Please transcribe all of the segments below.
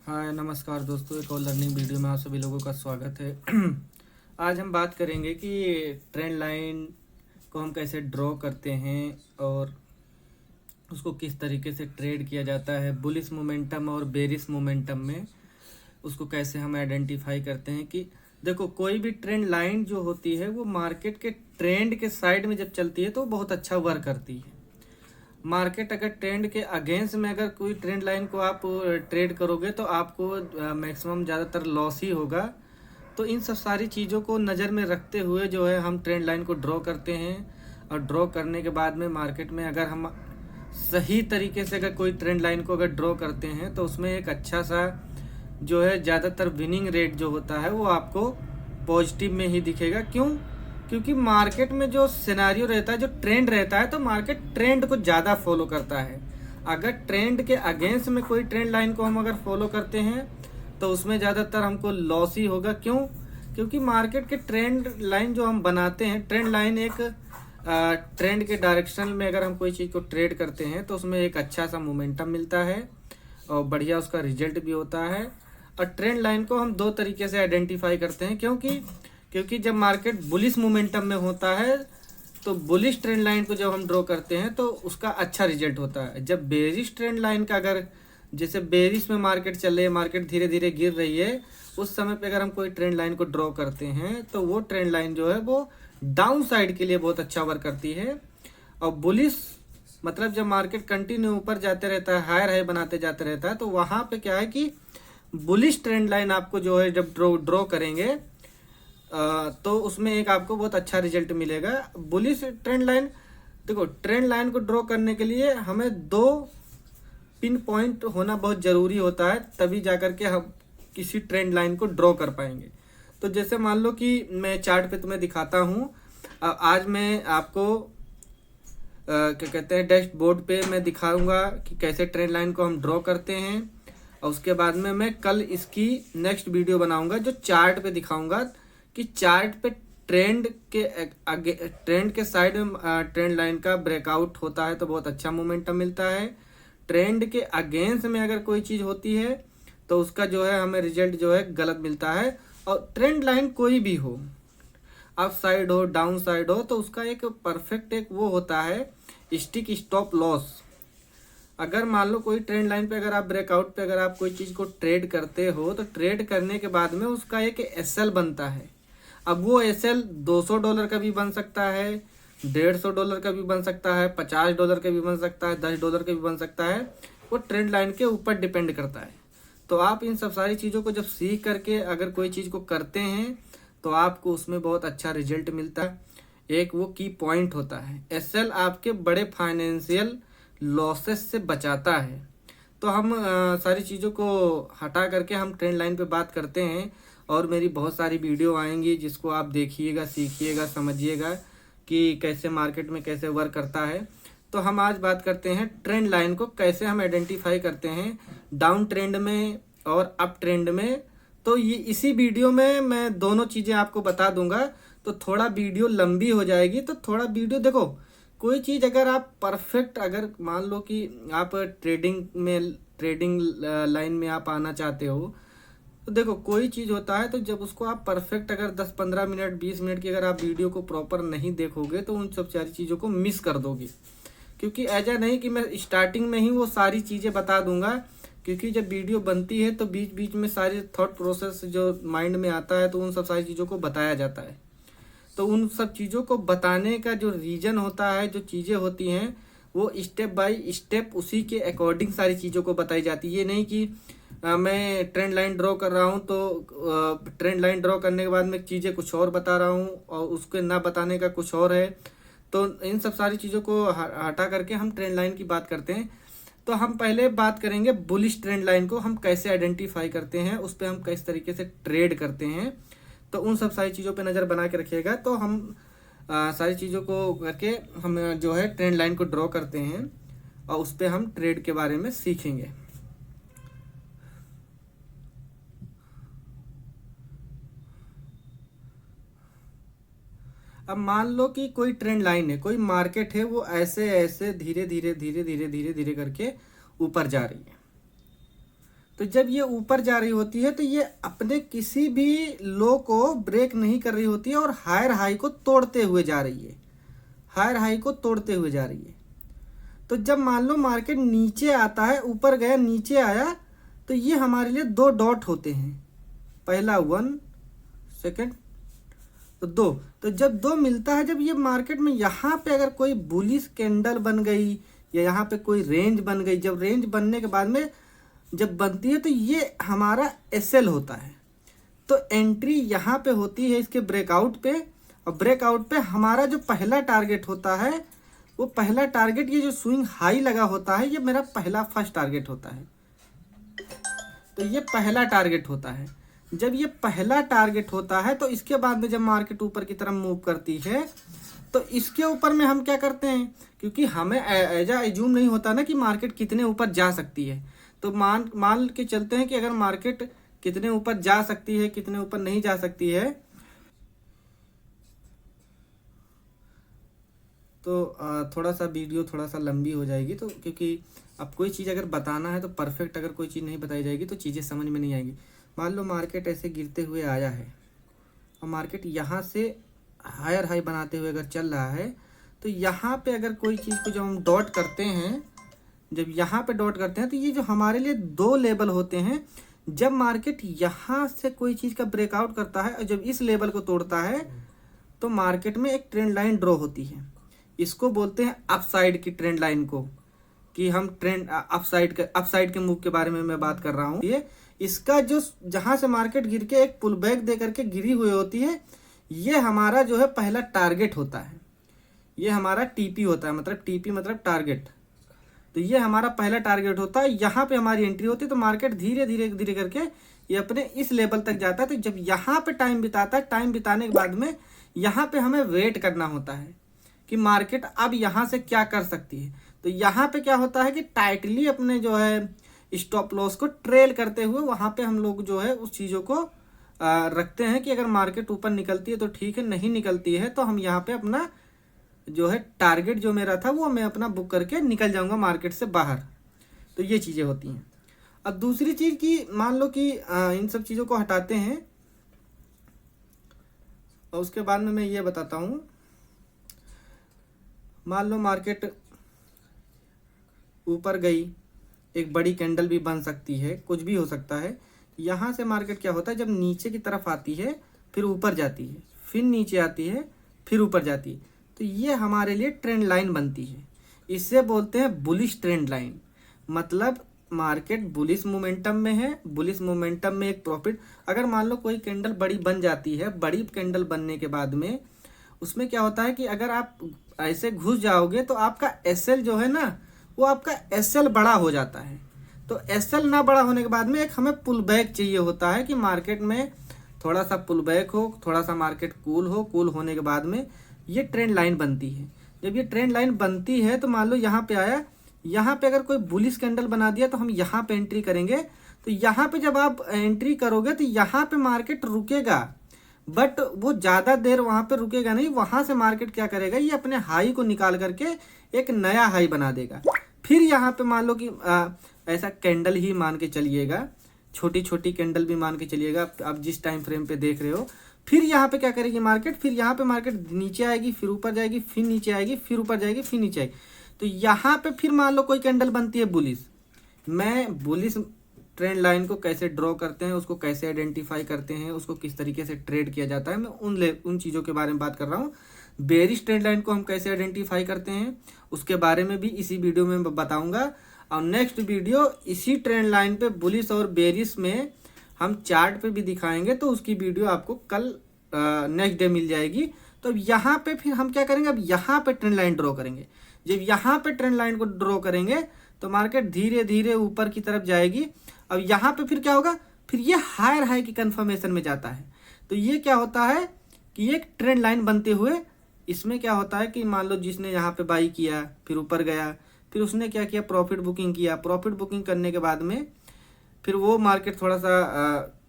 हाय नमस्कार दोस्तों, एक और लर्निंग वीडियो में आप सभी लोगों का स्वागत है। आज हम बात करेंगे कि ट्रेंड लाइन को हम कैसे ड्रॉ करते हैं और उसको किस तरीके से ट्रेड किया जाता है। बुलिश मोमेंटम और बेरिश मोमेंटम में उसको कैसे हम आइडेंटिफाई करते हैं कि देखो, कोई भी ट्रेंड लाइन जो होती है वो मार्केट के ट्रेंड के साइड में जब चलती है तो बहुत अच्छा वर्क करती है। मार्केट अगर ट्रेंड के अगेंस्ट में अगर कोई ट्रेंड लाइन को आप ट्रेड करोगे तो आपको मैक्सिमम ज़्यादातर लॉस ही होगा। तो इन सब सारी चीज़ों को नज़र में रखते हुए जो है हम ट्रेंड लाइन को ड्रॉ करते हैं। और ड्रॉ करने के बाद में मार्केट में अगर हम सही तरीके से अगर कोई ट्रेंड लाइन को अगर ड्रॉ करते हैं तो उसमें एक अच्छा सा जो है ज़्यादातर विनिंग रेट जो होता है वो आपको पॉजिटिव में ही दिखेगा। क्यों? क्योंकि मार्केट में जो सिनेरियो रहता है, जो ट्रेंड रहता है, तो मार्केट ट्रेंड को ज़्यादा फॉलो करता है। अगर ट्रेंड के अगेंस्ट में कोई ट्रेंड लाइन को हम अगर फॉलो करते हैं तो उसमें ज़्यादातर हमको लॉस ही होगा। क्यों? क्योंकि मार्केट के ट्रेंड लाइन जो हम बनाते हैं, ट्रेंड लाइन एक ट्रेंड के डायरेक्शन में अगर हम कोई चीज़ को ट्रेड करते हैं तो उसमें एक अच्छा सा मोमेंटम मिलता है और बढ़िया उसका रिजल्ट भी होता है। और ट्रेंड लाइन को हम दो तरीके से आइडेंटिफाई करते हैं, क्योंकि जब मार्केट बुलिश मोमेंटम में होता है तो बुलिश ट्रेंड लाइन को जब हम ड्रॉ करते हैं तो उसका अच्छा रिजल्ट होता है। जब बेरिश ट्रेंड लाइन का अगर जैसे बेरिश में मार्केट चल रही है, मार्केट धीरे धीरे गिर रही है, उस समय पे अगर हम कोई ट्रेंड लाइन को ड्रॉ करते हैं तो वो ट्रेंड लाइन जो है वो डाउन साइड के लिए बहुत अच्छा वर्क करती है। और बुलिश मतलब जब मार्केट कंटिन्यू ऊपर जाते रहता है, हायर हाई बनाते जाते रहता है, तो वहाँ पे क्या है कि बुलिश ट्रेंड लाइन आपको जो है जब ड्रॉ करेंगे तो उसमें एक आपको बहुत अच्छा रिजल्ट मिलेगा। बुलिश ट्रेंड लाइन, देखो, ट्रेंड लाइन को ड्रॉ करने के लिए हमें दो पिन पॉइंट होना बहुत ज़रूरी होता है, तभी जाकर के हम किसी ट्रेंड लाइन को ड्रॉ कर पाएंगे। तो जैसे मान लो कि मैं चार्ट पे तुम्हें दिखाता हूँ। आज मैं आपको क्या कहते हैं, डैशबोर्ड पे मैं दिखाऊंगा कि कैसे ट्रेंड लाइन को हम ड्रॉ करते हैं। और उसके बाद में मैं कल इसकी नेक्स्ट वीडियो बनाऊंगा जो चार्ट पे दिखाऊंगा कि चार्ट पे ट्रेंड के साइड में ट्रेंड लाइन का ब्रेकआउट होता है तो बहुत अच्छा मोमेंटम मिलता है। ट्रेंड के अगेंस्ट में अगर कोई चीज़ होती है तो उसका जो है हमें रिजल्ट जो है गलत मिलता है। और ट्रेंड लाइन कोई भी हो, अप साइड हो, डाउन साइड हो, तो उसका एक परफेक्ट एक वो होता है स्टिक स्टॉप लॉस। अगर मान लो कोई ट्रेंड लाइन पे अगर आप ब्रेकआउट पे अगर आप कोई चीज़ को ट्रेड करते हो तो ट्रेड करने के बाद में उसका एक एसएल बनता है। अब वो एसएल $200 का भी बन सकता है, $150 का भी बन सकता है, $50 का भी बन सकता है, $10 का भी बन सकता है। वो ट्रेंड लाइन के ऊपर डिपेंड करता है। तो आप इन सब सारी चीज़ों को जब सीख करके अगर कोई चीज़ को करते हैं तो आपको उसमें बहुत अच्छा रिजल्ट मिलता है। एक वो की पॉइंट होता है, एसएल आपके बड़े फाइनेंशियल लॉसेस से बचाता है। तो हम सारी चीज़ों को हटा करके हम ट्रेंड लाइन पे बात करते हैं और मेरी बहुत सारी वीडियो आएंगी जिसको आप देखिएगा, सीखिएगा, समझिएगा कि कैसे मार्केट में कैसे वर्क करता है। तो हम आज बात करते हैं ट्रेंड लाइन को कैसे हम आइडेंटिफाई करते हैं डाउन ट्रेंड में और अप ट्रेंड में। तो ये इसी वीडियो में मैं दोनों चीज़ें आपको बता दूंगा, तो थोड़ा वीडियो लंबी हो जाएगी। तो थोड़ा वीडियो देखो, कोई चीज़ अगर आप परफेक्ट, अगर मान लो कि आप ट्रेडिंग लाइन में आप आना चाहते हो, तो देखो कोई चीज़ होता है तो जब उसको आप परफेक्ट अगर 10-15 मिनट 20 मिनट की अगर आप वीडियो को प्रॉपर नहीं देखोगे तो उन सब सारी चीज़ों को मिस कर दोगे। क्योंकि ऐसा नहीं कि मैं स्टार्टिंग में ही वो सारी चीज़ें बता दूंगा, क्योंकि जब वीडियो बनती है तो बीच बीच में सारे थॉट प्रोसेस जो माइंड में आता है तो उन सब सारी चीज़ों को बताया जाता है। तो उन सब चीज़ों को बताने का जो रीज़न होता है, जो चीज़ें होती हैं, वो स्टेप बाय स्टेप उसी के अकॉर्डिंग सारी चीज़ों को बताई जाती है। ये नहीं कि मैं ट्रेंड लाइन ड्रॉ कर रहा हूँ तो ट्रेंड लाइन ड्रॉ करने के बाद में चीज़ें कुछ और बता रहा हूँ और उसके ना बताने का कुछ और है। तो इन सब सारी चीज़ों को हटा करके हम ट्रेंड लाइन की बात करते हैं। तो हम पहले बात करेंगे बुलिश ट्रेंड लाइन को हम कैसे आइडेंटिफाई करते हैं, उस पर हम किस तरीके से ट्रेड करते हैं। तो उन सब सारी चीज़ों पे नज़र बना के रखिएगा। तो हम सारी चीज़ों को करके हम जो है ट्रेंड लाइन को ड्रॉ करते हैं और उस पर हम ट्रेड के बारे में सीखेंगे। अब मान लो कि कोई ट्रेंड लाइन है, कोई मार्केट है, वो ऐसे ऐसे धीरे धीरे धीरे धीरे धीरे धीरे करके ऊपर जा रही है। तो जब ये ऊपर जा रही होती है तो ये अपने किसी भी लो को ब्रेक नहीं कर रही होती है और हायर हाई को तोड़ते हुए जा रही है, हायर हाई को तोड़ते हुए जा रही है। तो जब मान लो मार्केट नीचे आता है, ऊपर गया नीचे आया, तो ये हमारे लिए दो डॉट होते हैं, पहला 1 सेकेंड तो 2। तो जब 2 मिलता है, जब ये मार्केट में यहाँ पे अगर कोई बुलिश कैंडल बन गई या यहाँ पे कोई रेंज बन गई, जब रेंज बनने के बाद में जब बनती है तो ये हमारा एसएल होता है। तो एंट्री यहाँ पे होती है इसके ब्रेकआउट पे, और ब्रेकआउट पे हमारा जो पहला टारगेट होता है, वो पहला टारगेट ये जो स्विंग हाई लगा होता है, ये मेरा फर्स्ट टारगेट होता है। तो ये पहला टारगेट होता है। जब ये पहला टारगेट होता है तो इसके बाद में जब मार्केट ऊपर की तरफ मूव करती है तो इसके ऊपर में हम क्या करते हैं, क्योंकि हमें ऐजा एज्यूम नहीं होता ना कि मार्केट कितने ऊपर जा सकती है, तो मान के चलते हैं कि अगर मार्केट कितने ऊपर जा सकती है, कितने ऊपर नहीं जा सकती है, तो थोड़ा सा वीडियो थोड़ा सा लंबी हो जाएगी। तो क्योंकि अब कोई चीज़ अगर बताना है तो परफेक्ट अगर कोई चीज़ नहीं बताई जाएगी तो चीज़ें समझ में नहीं आएगी। मान लो मार्केट ऐसे गिरते हुए आया है और मार्केट यहाँ से हायर हाई बनाते हुए अगर चल रहा है, तो यहाँ पे अगर कोई चीज़ को जब हम डॉट करते हैं, जब यहाँ पे डॉट करते हैं, तो ये जो हमारे लिए 2 लेवल होते हैं। जब मार्केट यहाँ से कोई चीज़ का ब्रेकआउट करता है और जब इस लेवल को तोड़ता है तो मार्केट में एक ट्रेंड लाइन ड्रॉ होती है। इसको बोलते हैं अपसाइड की ट्रेंड लाइन को, कि हम ट्रेंड अपसाइड के मूव के बारे में मैं बात कर रहा हूँ। ये इसका जो जहाँ से मार्केट गिर के एक पुल बैक दे करके गिरी हुई होती है, ये हमारा जो है पहला टारगेट होता है। ये हमारा टीपी होता है, मतलब टीपी मतलब टारगेट। तो ये हमारा पहला टारगेट होता है, यहाँ पे हमारी एंट्री होती है। तो मार्केट धीरे धीरे धीरे करके ये अपने इस लेवल तक जाता है। तो जब यहाँ पे टाइम बिताता है, टाइम बिताने के बाद में यहाँ पे हमें वेट करना होता है कि मार्केट अब यहाँ से क्या कर सकती है। तो यहाँ पे क्या होता है कि टाइटली अपने जो है स्टॉप लॉस को ट्रेल करते हुए वहाँ पे हम लोग जो है उस चीज़ों को रखते हैं कि अगर मार्केट ऊपर निकलती है तो ठीक है, नहीं निकलती है तो हम यहाँ पे अपना जो है टारगेट जो मेरा था वो मैं अपना बुक करके निकल जाऊँगा मार्केट से बाहर। तो ये चीज़ें होती हैं। अब दूसरी चीज़ की मान लो कि इन सब चीज़ों को हटाते हैं और उसके बाद में मैं ये बताता हूँ। मान लो मार्केट ऊपर गई, एक बड़ी कैंडल भी बन सकती है, कुछ भी हो सकता है। यहाँ से मार्केट क्या होता है, जब नीचे की तरफ आती है फिर ऊपर जाती है, फिर नीचे आती है, फिर ऊपर जाती है, तो ये हमारे लिए ट्रेंड लाइन बनती है। इससे बोलते हैं बुलिश ट्रेंड लाइन। मतलब मार्केट बुलिश मोमेंटम में है, बुलिश मोमेंटम में एक प्रॉफिट। अगर मान लो कोई कैंडल बड़ी बन जाती है, बड़ी कैंडल बनने के बाद में उसमें क्या होता है कि अगर आप ऐसे घुस जाओगे तो आपका एसएल जो है ना, वो आपका एसएल बड़ा हो जाता है। तो एसएल ना बड़ा होने के बाद में एक हमें पुल बैक चाहिए होता है कि मार्केट में थोड़ा सा पुल बैक हो, थोड़ा सा मार्केट कूल हो। कूल होने के बाद में ये ट्रेंड लाइन बनती है। जब ये ट्रेंड लाइन बनती है तो मान लो यहाँ पे आया, यहाँ पे अगर कोई बुलिश कैंडल बना दिया तो हम यहाँ पे एंट्री करेंगे। तो यहाँ पे जब आप एंट्री करोगे तो यहाँ पे मार्केट रुकेगा, बट वो ज़्यादा देर वहाँ पे रुकेगा नहीं। वहाँ से मार्केट क्या करेगा, ये अपने हाई को निकाल करके एक नया हाई बना देगा। फिर यहाँ पे मान लो कि ऐसा कैंडल ही मान के चलिएगा, छोटी छोटी कैंडल भी मान के चलिएगा, आप जिस टाइम फ्रेम पे देख रहे हो। फिर यहाँ पे क्या करेगी मार्केट, फिर यहाँ पे मार्केट नीचे आएगी, फिर ऊपर जाएगी, फिर नीचे आएगी, फिर ऊपर जाएगी, फिर नीचे आएगी। तो यहाँ पे फिर मान लो कोई कैंडल बनती है बुलिश। मैं बुलिश ट्रेंड लाइन को कैसे ड्रॉ करते हैं, उसको कैसे आइडेंटिफाई करते हैं, उसको किस तरीके से ट्रेड किया जाता है, मैं उन चीज़ों के बारे में बात कर रहा हूँ। बेरिश ट्रेंड लाइन को हम कैसे आइडेंटिफाई करते हैं उसके बारे में भी इसी वीडियो में बताऊंगा। और नेक्स्ट वीडियो इसी ट्रेंड लाइन पे बुलिश और बेरिश में हम चार्ट पे भी दिखाएंगे, तो उसकी वीडियो आपको कल नेक्स्ट डे मिल जाएगी। तो यहाँ पे फिर हम क्या करेंगे, अब यहाँ पे ट्रेंड लाइन ड्रॉ करेंगे। जब यहाँ पे ट्रेंड लाइन को ड्रॉ करेंगे तो मार्केट धीरे धीरे ऊपर की तरफ जाएगी। अब यहाँ पे फिर क्या होगा, फिर ये हायर हाई की कंफर्मेशन में जाता है। तो ये क्या होता है कि एक ट्रेंड लाइन बनते हुए इसमें क्या होता है कि मान लो जिसने यहाँ पे बाई किया, फिर ऊपर गया, फिर उसने क्या किया, प्रॉफिट बुकिंग किया। प्रॉफिट बुकिंग करने के बाद में फिर वो मार्केट थोड़ा सा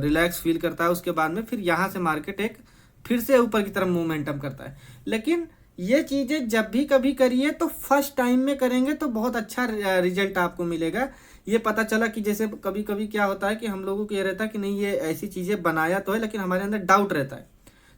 रिलैक्स फील करता है। उसके बाद में फिर यहाँ से मार्केट एक फिर से ऊपर की तरफ मोमेंटम करता है। लेकिन ये चीज़ें जब भी कभी करिए तो फर्स्ट टाइम में करेंगे तो बहुत अच्छा रिजल्ट आपको मिलेगा। ये पता चला कि जैसे कभी कभी क्या होता है कि हम लोगों को ये रहता है कि नहीं ये ऐसी चीज़ें बनाया तो है, लेकिन हमारे अंदर डाउट रहता है,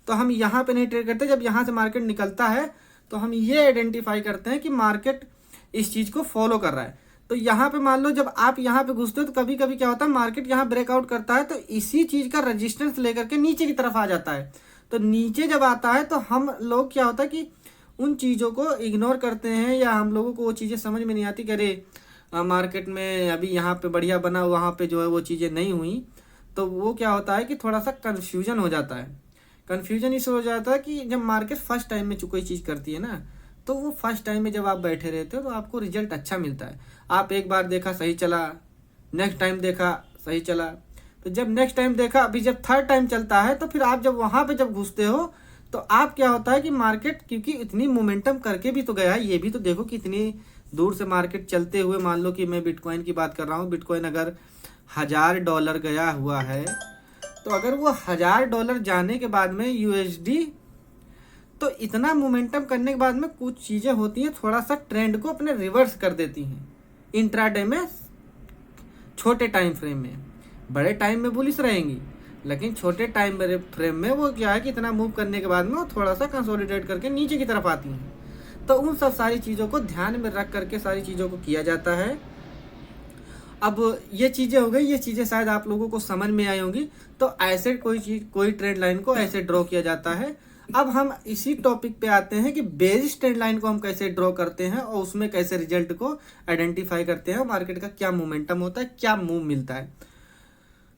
तो हम यहाँ पे नहीं ट्रेड करते। जब यहाँ से मार्केट निकलता है तो हम ये आइडेंटिफाई करते हैं कि मार्केट इस चीज़ को फॉलो कर रहा है। तो यहाँ पे मान लो जब आप यहाँ पे घुसते हो तो कभी कभी क्या होता है, मार्केट यहाँ ब्रेकआउट करता है तो इसी चीज़ का रेजिस्टेंस लेकर के नीचे की तरफ आ जाता है। तो नीचे जब आता है तो हम लोग क्या होता है कि उन चीज़ों को इग्नोर करते हैं, या हम लोगों को वो चीज़ें समझ में नहीं आती कि अरे मार्केट में अभी यहाँ पे बढ़िया बना, वहाँ पे जो है वो चीज़ें नहीं हुई। तो वो क्या होता है कि थोड़ा सा कन्फ्यूजन हो जाता है। कन्फ्यूजन इस हो जाता है कि जब मार्केट फर्स्ट टाइम में कोई चीज़ करती है ना, तो वो फर्स्ट टाइम में जब आप बैठे रहते हो तो आपको रिजल्ट अच्छा मिलता है। आप एक बार देखा सही चला, नेक्स्ट टाइम देखा सही चला, तो जब नेक्स्ट टाइम देखा, अभी जब थर्ड टाइम चलता है तो फिर आप जब वहाँ पे जब घुसते हो तो आप क्या होता है कि मार्केट क्योंकि इतनी मोमेंटम करके भी तो गया है, ये भी तो देखो कि इतनी दूर से मार्केट चलते हुए, मान लो कि मैं बिटकॉइन की बात कर रहा हूँ, बिटकॉइन अगर $1000 गया हुआ है, तो अगर वो $1000 जाने के बाद में यूएसडी, तो इतना मोमेंटम करने के बाद में कुछ चीज़ें होती हैं थोड़ा सा ट्रेंड को अपने रिवर्स कर देती हैं इंट्राडे में, छोटे टाइम फ्रेम में। बड़े टाइम में बुलिश रहेंगी, लेकिन छोटे टाइम फ्रेम में वो क्या है कि इतना मूव करने के बाद में वो थोड़ा सा कंसोलिडेट करके नीचे की तरफ आती हैं। तो उन सब सारी चीज़ों को ध्यान में रख करके सारी चीज़ों को किया जाता है। अब ये चीज़ें हो गई, ये चीज़ें शायद आप लोगों को समझ में आई होंगी। तो ऐसे कोई ट्रेंड लाइन को ऐसे ड्रॉ किया जाता है। अब हम इसी टॉपिक पे आते हैं कि बेरिश ट्रेंड लाइन को हम कैसे ड्रॉ करते हैं और उसमें कैसे रिजल्ट को आइडेंटिफाई करते हैं, मार्केट का क्या मोमेंटम होता है, क्या मूव मिलता है।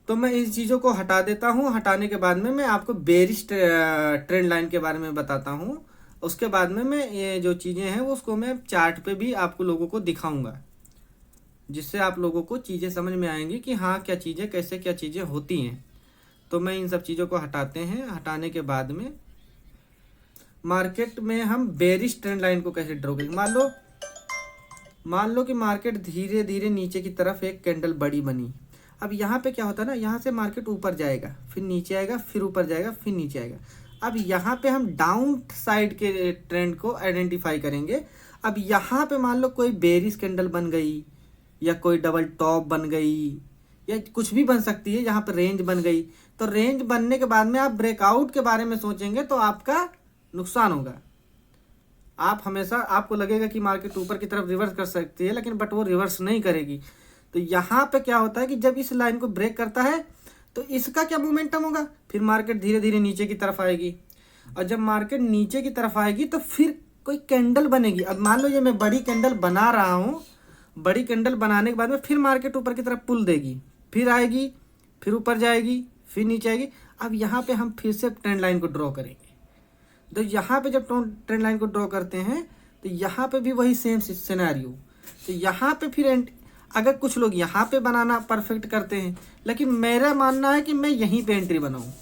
तो मैं इन चीज़ों को हटा देता हूँ। हटाने के बाद में मैं आपको बेरिश ट्रेंड लाइन के बारे में बताता हूँ। उसके बाद में मैं ये जो चीज़ें हैं वो उसको मैं चार्ट पे भी आपको लोगों को दिखाऊंगा, जिससे आप लोगों को चीज़ें समझ में आएंगी कि हाँ क्या चीज़ें कैसे क्या चीज़ें होती हैं। तो मैं इन सब चीज़ों को हटाते हैं। हटाने के बाद में मार्केट में हम बेरिश ट्रेंड लाइन को कैसे ड्रॉ करेंगे। मान लो कि मार्केट धीरे धीरे नीचे की तरफ एक कैंडल बड़ी बनी। अब यहाँ पे क्या होता है ना, यहाँ से मार्केट ऊपर जाएगा, फिर नीचे आएगा, फिर ऊपर जाएगा, फिर नीचे आएगा। अब यहाँ पे हम डाउन साइड के ट्रेंड को आइडेंटिफाई करेंगे। अब यहाँ पे मान लो कोई बेरिश कैंडल बन गई, या कोई डबल टॉप बन गई, या कुछ भी बन सकती है। यहाँ पे रेंज बन गई, तो रेंज बनने के बाद में आप ब्रेकआउट के बारे में सोचेंगे तो आपका नुकसान होगा। आप हमेशा, आपको लगेगा कि मार्केट ऊपर की तरफ रिवर्स कर सकती है, लेकिन बट वो रिवर्स नहीं करेगी। तो यहाँ पे क्या होता है कि जब इस लाइन को ब्रेक करता है तो इसका क्या मोमेंटम होगा, फिर मार्केट धीरे धीरे नीचे की तरफ आएगी। और जब मार्केट नीचे की तरफ आएगी तो फिर कोई कैंडल बनेगी। अब मान लो ये मैं बड़ी कैंडल बना रहा हूँ, बड़ी कैंडल बनाने के बाद में फिर मार्केट ऊपर की तरफ पुल देगी, फिर आएगी, फिर ऊपर जाएगी, फिर नीचे आएगी। अब यहाँ पे हम फिर से ट्रेंड लाइन को ड्रॉ करेंगे। तो यहाँ पे जब ट्रेंड लाइन को ड्रॉ करते हैं तो यहाँ पे भी वही सेम सिनेरियो। तो यहाँ पे फिर अगर कुछ लोग यहाँ पे बनाना परफेक्ट करते हैं, लेकिन मेरा मानना है कि मैं यहीं पे एंट्री बनाऊँ,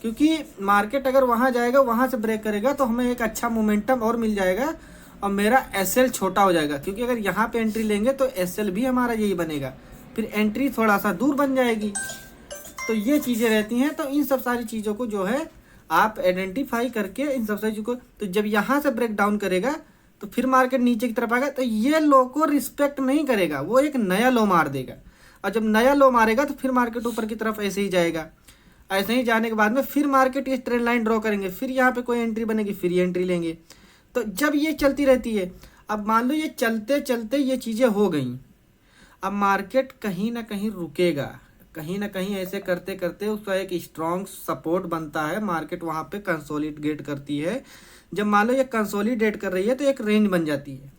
क्योंकि मार्केट अगर वहाँ जाएगा, वहाँ से ब्रेक करेगा तो हमें एक अच्छा मोमेंटम और मिल जाएगा और मेरा एसएल छोटा हो जाएगा। क्योंकि अगर यहाँ पे एंट्री लेंगे तो एसएल भी हमारा यही बनेगा, फिर एंट्री थोड़ा सा दूर बन जाएगी। तो ये चीज़ें रहती हैं। तो इन सब सारी चीज़ों को जो है आप आइडेंटिफाई करके इन सब सारी चीज़ों को, तो जब यहाँ से ब्रेक डाउन करेगा तो फिर मार्केट नीचे की तरफ आएगा, तो ये लो को रिस्पेक्ट नहीं करेगा, वो एक नया लो मार देगा। और जब नया लो मारेगा तो फिर मार्केट ऊपर की तरफ ऐसे ही जाएगा। ऐसे ही जाने के बाद में फिर मार्केट ये ट्रेंड लाइन ड्रॉ करेंगे, फिर यहाँ पे कोई एंट्री बनेगी, फिर ये एंट्री लेंगे। तो जब ये चलती रहती है, अब मान लो ये चलते चलते ये चीज़ें हो गई, अब मार्केट कहीं ना कहीं रुकेगा, कहीं ना कहीं ऐसे करते करते उसका एक स्ट्रॉन्ग सपोर्ट बनता है, मार्केट वहाँ पे कंसोलिडेट करती है। जब मान लो ये कंसोलिडेट कर रही है तो एक रेंज बन जाती है।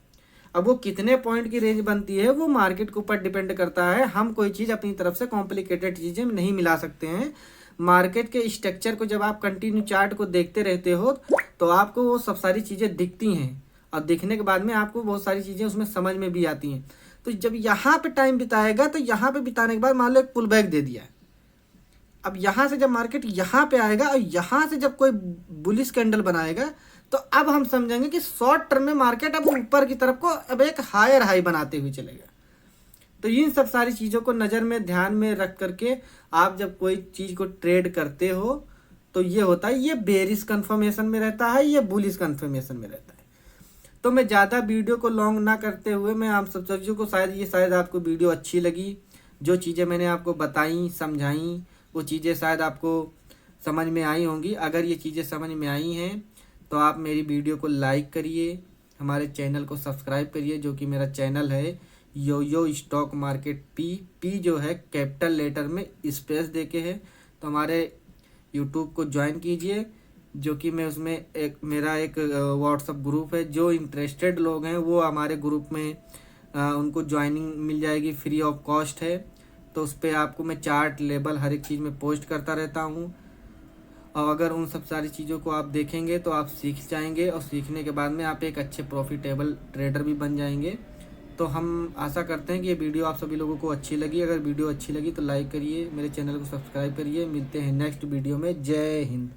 अब वो कितने पॉइंट की रेंज बनती है वो मार्केट के ऊपर डिपेंड करता है। हम कोई चीज़ अपनी तरफ से कॉम्प्लिकेटेड चीज़ें नहीं मिला सकते हैं। मार्केट के स्ट्रक्चर को जब आप कंटिन्यू चार्ट को देखते रहते हो तो आपको वो सब सारी चीज़ें दिखती हैं, और दिखने के बाद में आपको बहुत सारी चीज़ें उसमें समझ में भी आती हैं। तो जब यहाँ पे टाइम बिताएगा तो यहाँ पे बिताने के बाद मान लो एक पुल बैक दे दिया, अब यहाँ से जब मार्केट यहाँ पे आएगा और यहाँ से जब कोई बुलिश कैंडल बनाएगा तो अब हम समझेंगे कि शॉर्ट टर्म में मार्केट अब ऊपर की तरफ को अब एक हायर हाई बनाते हुए चलेगा। तो इन सब सारी चीज़ों को नज़र में ध्यान में रख करके आप जब कोई चीज़ को ट्रेड करते हो तो ये होता है, ये बेरिश कन्फर्मेशन में रहता है, ये बुलिश कन्फर्मेशन में रहता है। तो मैं ज़्यादा वीडियो को लॉन्ग ना करते हुए मैं आप सब सब्जियों को शायद आपको वीडियो अच्छी लगी। जो चीज़ें मैंने आपको बताई समझाई वो चीज़ें शायद आपको समझ में आई होंगी। अगर ये चीज़ें समझ में आई हैं तो आप मेरी वीडियो को लाइक करिए, हमारे चैनल को सब्सक्राइब करिए, जो कि मेरा चैनल है यो स्टॉक मार्केट पी जो है कैपिटल लेटर में स्पेस देके है। तो हमारे यूट्यूब को ज्वाइन कीजिए, जो कि मैं उसमें मेरा एक व्हाट्सअप ग्रुप है। जो इंटरेस्टेड लोग हैं वो हमारे ग्रुप में उनको ज्वाइनिंग मिल जाएगी, फ्री ऑफ कॉस्ट है। तो उस पर आपको मैं चार्ट लेबल हर एक चीज़ में पोस्ट करता रहता हूँ। और अगर उन सब सारी चीज़ों को आप देखेंगे तो आप सीख जाएंगे, और सीखने के बाद में आप एक अच्छे प्रॉफिटेबल ट्रेडर भी बन जाएंगे। तो हम आशा करते हैं कि ये वीडियो आप सभी लोगों को अच्छी लगी। अगर वीडियो अच्छी लगी तो लाइक करिए, मेरे चैनल को सब्सक्राइब करिए। मिलते हैं नेक्स्ट वीडियो में। जय हिंद।